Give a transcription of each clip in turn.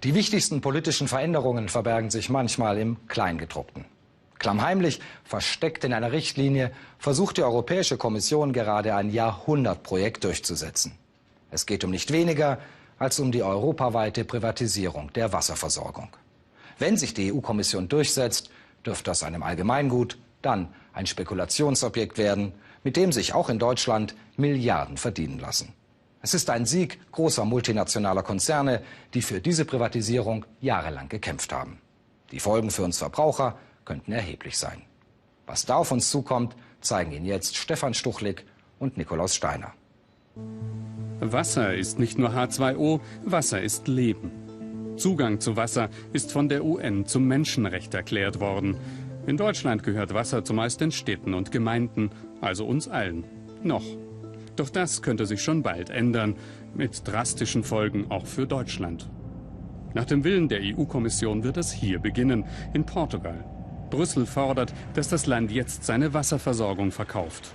Die wichtigsten politischen Veränderungen verbergen sich manchmal im Kleingedruckten. Klammheimlich, versteckt in einer Richtlinie, versucht die Europäische Kommission gerade ein Jahrhundertprojekt durchzusetzen. Es geht um nicht weniger als um die europaweite Privatisierung der Wasserversorgung. Wenn sich die EU-Kommission durchsetzt, dürfte aus einem Allgemeingut dann ein Spekulationsobjekt werden, mit dem sich auch in Deutschland Milliarden verdienen lassen. Es ist ein Sieg großer multinationaler Konzerne, die für diese Privatisierung jahrelang gekämpft haben. Die Folgen für uns Verbraucher könnten erheblich sein. Was da auf uns zukommt, zeigen Ihnen jetzt Stefan Stuchlik und Nikolaus Steiner. Wasser ist nicht nur H2O, Wasser ist Leben. Zugang zu Wasser ist von der UN zum Menschenrecht erklärt worden. In Deutschland gehört Wasser zumeist den Städten und Gemeinden, also uns allen. Noch. Doch das könnte sich schon bald ändern, mit drastischen Folgen auch für Deutschland. Nach dem Willen der EU-Kommission wird es hier beginnen, in Portugal. Brüssel fordert, dass das Land jetzt seine Wasserversorgung verkauft.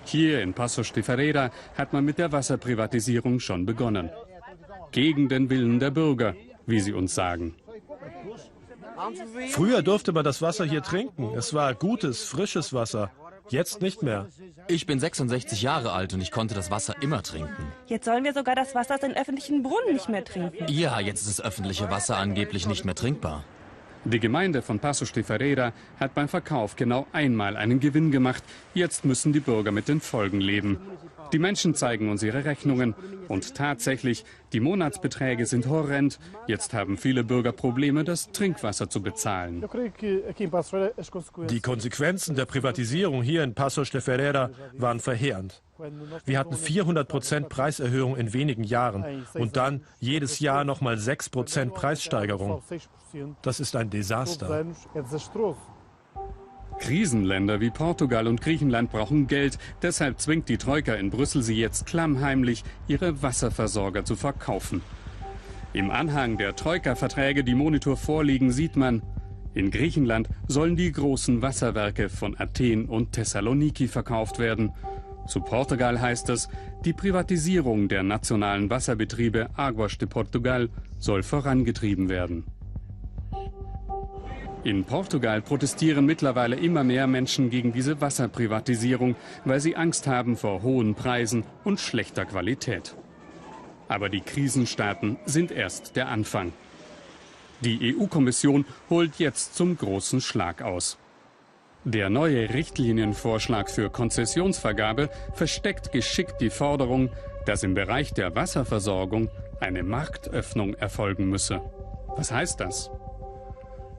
Hier in Paços de Ferreira hat man mit der Wasserprivatisierung schon begonnen. Gegen den Willen der Bürger, wie sie uns sagen. Früher durfte man das Wasser hier trinken. Es war gutes, frisches Wasser. Jetzt nicht mehr. Ich bin 66 Jahre alt und ich konnte das Wasser immer trinken. Jetzt sollen wir sogar das Wasser aus den öffentlichen Brunnen nicht mehr trinken. Ja, jetzt ist das öffentliche Wasser angeblich nicht mehr trinkbar. Die Gemeinde von Paços de Ferreira hat beim Verkauf genau einmal einen Gewinn gemacht. Jetzt müssen die Bürger mit den Folgen leben. Die Menschen zeigen uns ihre Rechnungen. Und tatsächlich, die Monatsbeträge sind horrend. Jetzt haben viele Bürger Probleme, das Trinkwasser zu bezahlen. Die Konsequenzen der Privatisierung hier in Paços de Ferreira waren verheerend. Wir hatten 400% Preiserhöhung in wenigen Jahren und dann jedes Jahr nochmal 6% Preissteigerung. Das ist ein Desaster. Krisenländer wie Portugal und Griechenland brauchen Geld. Deshalb zwingt die Troika in Brüssel sie jetzt klammheimlich, ihre Wasserversorger zu verkaufen. Im Anhang der Troika-Verträge, die Monitor vorliegen, sieht man, in Griechenland sollen die großen Wasserwerke von Athen und Thessaloniki verkauft werden. Zu Portugal heißt es, die Privatisierung der nationalen Wasserbetriebe Águas de Portugal soll vorangetrieben werden. In Portugal protestieren mittlerweile immer mehr Menschen gegen diese Wasserprivatisierung, weil sie Angst haben vor hohen Preisen und schlechter Qualität. Aber die Krisenstaaten sind erst der Anfang. Die EU-Kommission holt jetzt zum großen Schlag aus. Der neue Richtlinienvorschlag für Konzessionsvergabe versteckt geschickt die Forderung, dass im Bereich der Wasserversorgung eine Marktöffnung erfolgen müsse. Was heißt das?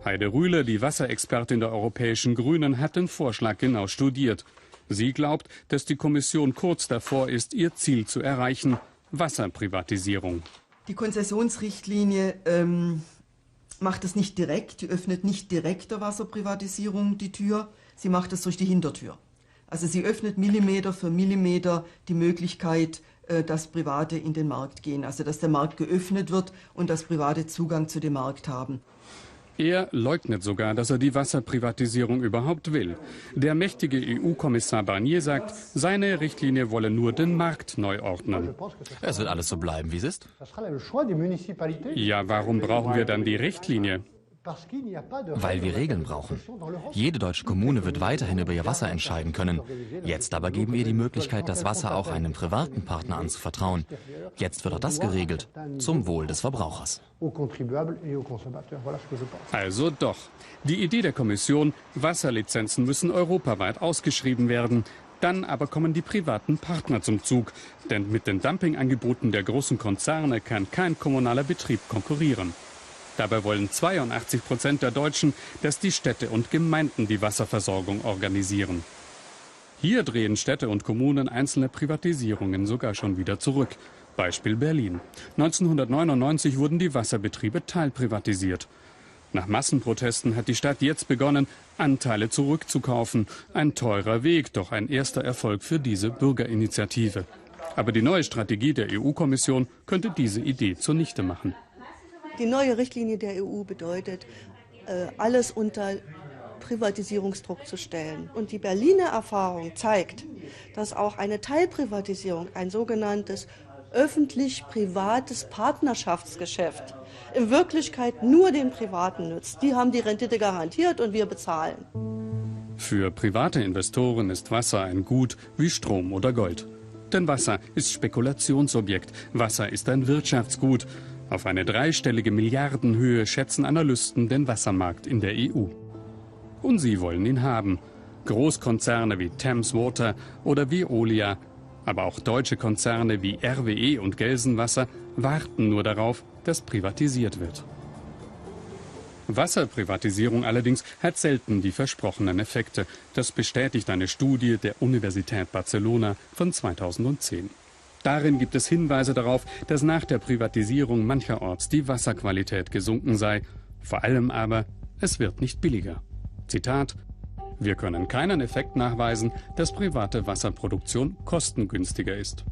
Heide Rühle, die Wasserexpertin der Europäischen Grünen, hat den Vorschlag genau studiert. Sie glaubt, dass die Kommission kurz davor ist, ihr Ziel zu erreichen: Wasserprivatisierung. Die Konzessionsrichtlinie macht es nicht direkt, die öffnet nicht direkt der Wasserprivatisierung die Tür, sie macht es durch die Hintertür. Also sie öffnet Millimeter für Millimeter die Möglichkeit, dass Private in den Markt gehen, also dass der Markt geöffnet wird und dass Private Zugang zu dem Markt haben. Er leugnet sogar, dass er die Wasserprivatisierung überhaupt will. Der mächtige EU-Kommissar Barnier sagt, seine Richtlinie wolle nur den Markt neu ordnen. Es wird alles so bleiben, wie es ist. Ja, warum brauchen wir dann die Richtlinie? Weil wir Regeln brauchen. Jede deutsche Kommune wird weiterhin über ihr Wasser entscheiden können. Jetzt aber geben wir die Möglichkeit, das Wasser auch einem privaten Partner anzuvertrauen. Jetzt wird auch das geregelt, zum Wohl des Verbrauchers. Also doch. Die Idee der Kommission, Wasserlizenzen müssen europaweit ausgeschrieben werden. Dann aber kommen die privaten Partner zum Zug. Denn mit den Dumpingangeboten der großen Konzerne kann kein kommunaler Betrieb konkurrieren. Dabei wollen 82% der Deutschen, dass die Städte und Gemeinden die Wasserversorgung organisieren. Hier drehen Städte und Kommunen einzelne Privatisierungen sogar schon wieder zurück. Beispiel Berlin. 1999 wurden die Wasserbetriebe teilprivatisiert. Nach Massenprotesten hat die Stadt jetzt begonnen, Anteile zurückzukaufen. Ein teurer Weg, doch ein erster Erfolg für diese Bürgerinitiative. Aber die neue Strategie der EU-Kommission könnte diese Idee zunichte machen. Die neue Richtlinie der EU bedeutet, alles unter Privatisierungsdruck zu stellen. Und die Berliner Erfahrung zeigt, dass auch eine Teilprivatisierung, ein sogenanntes öffentlich-privates Partnerschaftsgeschäft in Wirklichkeit nur den Privaten nützt. Die haben die Rendite garantiert und wir bezahlen. Für private Investoren ist Wasser ein Gut wie Strom oder Gold. Denn Wasser ist Spekulationsobjekt. Wasser ist ein Wirtschaftsgut. Auf eine dreistellige Milliardenhöhe schätzen Analysten den Wassermarkt in der EU. Und sie wollen ihn haben. Großkonzerne wie Thames Water oder Veolia, aber auch deutsche Konzerne wie RWE und Gelsenwasser warten nur darauf, dass privatisiert wird. Wasserprivatisierung allerdings hat selten die versprochenen Effekte. Das bestätigt eine Studie der Universität Barcelona von 2010. Darin gibt es Hinweise darauf, dass nach der Privatisierung mancherorts die Wasserqualität gesunken sei. Vor allem aber, es wird nicht billiger. Zitat: Wir können keinen Effekt nachweisen, dass private Wasserproduktion kostengünstiger ist.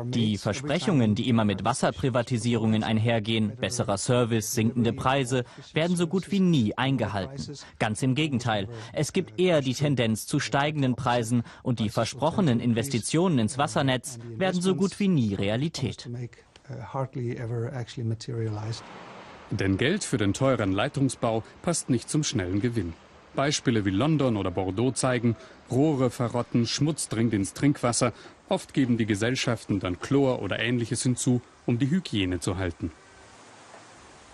Die Versprechungen, die immer mit Wasserprivatisierungen einhergehen, besserer Service, sinkende Preise, werden so gut wie nie eingehalten. Ganz im Gegenteil, es gibt eher die Tendenz zu steigenden Preisen und die versprochenen Investitionen ins Wassernetz werden so gut wie nie Realität. Denn Geld für den teuren Leitungsbau passt nicht zum schnellen Gewinn. Beispiele wie London oder Bordeaux zeigen, Rohre verrotten, Schmutz dringt ins Trinkwasser. Oft geben die Gesellschaften dann Chlor oder Ähnliches hinzu, um die Hygiene zu halten.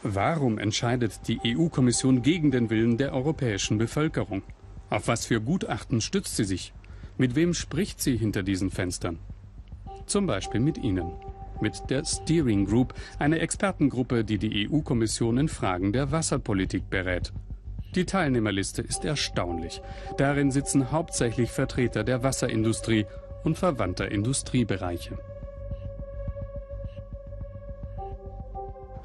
Warum entscheidet die EU-Kommission gegen den Willen der europäischen Bevölkerung? Auf was für Gutachten stützt sie sich? Mit wem spricht sie hinter diesen Fenstern? Zum Beispiel mit Ihnen. Mit der Steering Group, eine Expertengruppe, die die EU-Kommission in Fragen der Wasserpolitik berät. Die Teilnehmerliste ist erstaunlich. Darin sitzen hauptsächlich Vertreter der Wasserindustrie und verwandter Industriebereiche.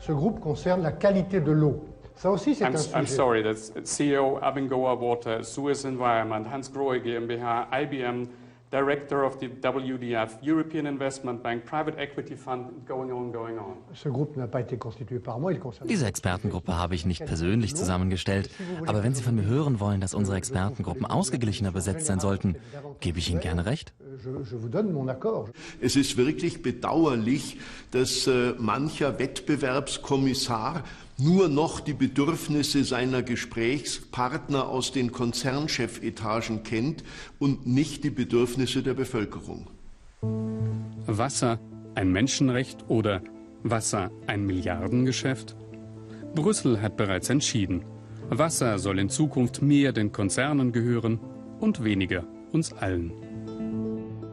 Ce groupe concerne la qualité de l'eau. Ça aussi, c'est un sujet. I'm sorry, that's CEO Abengoa Water, Suez Environment, Hans Grohe GmbH, IBM, Director of the WDF, European Investment Bank, Private Equity Fund, going on. Ce groupe n'a pas été constitué par moi, il concerne... Diese Expertengruppe habe ich nicht persönlich zusammengestellt. Aber wenn Sie von mir hören wollen, dass unsere Expertengruppen ausgeglichener besetzt sein sollten, gebe ich Ihnen gerne recht. Es ist wirklich bedauerlich, dass mancher Wettbewerbskommissar nur noch die Bedürfnisse seiner Gesprächspartner aus den Konzernchefetagen kennt und nicht die Bedürfnisse der Bevölkerung. Wasser ein Menschenrecht oder Wasser ein Milliardengeschäft? Brüssel hat bereits entschieden. Wasser soll in Zukunft mehr den Konzernen gehören und weniger uns allen.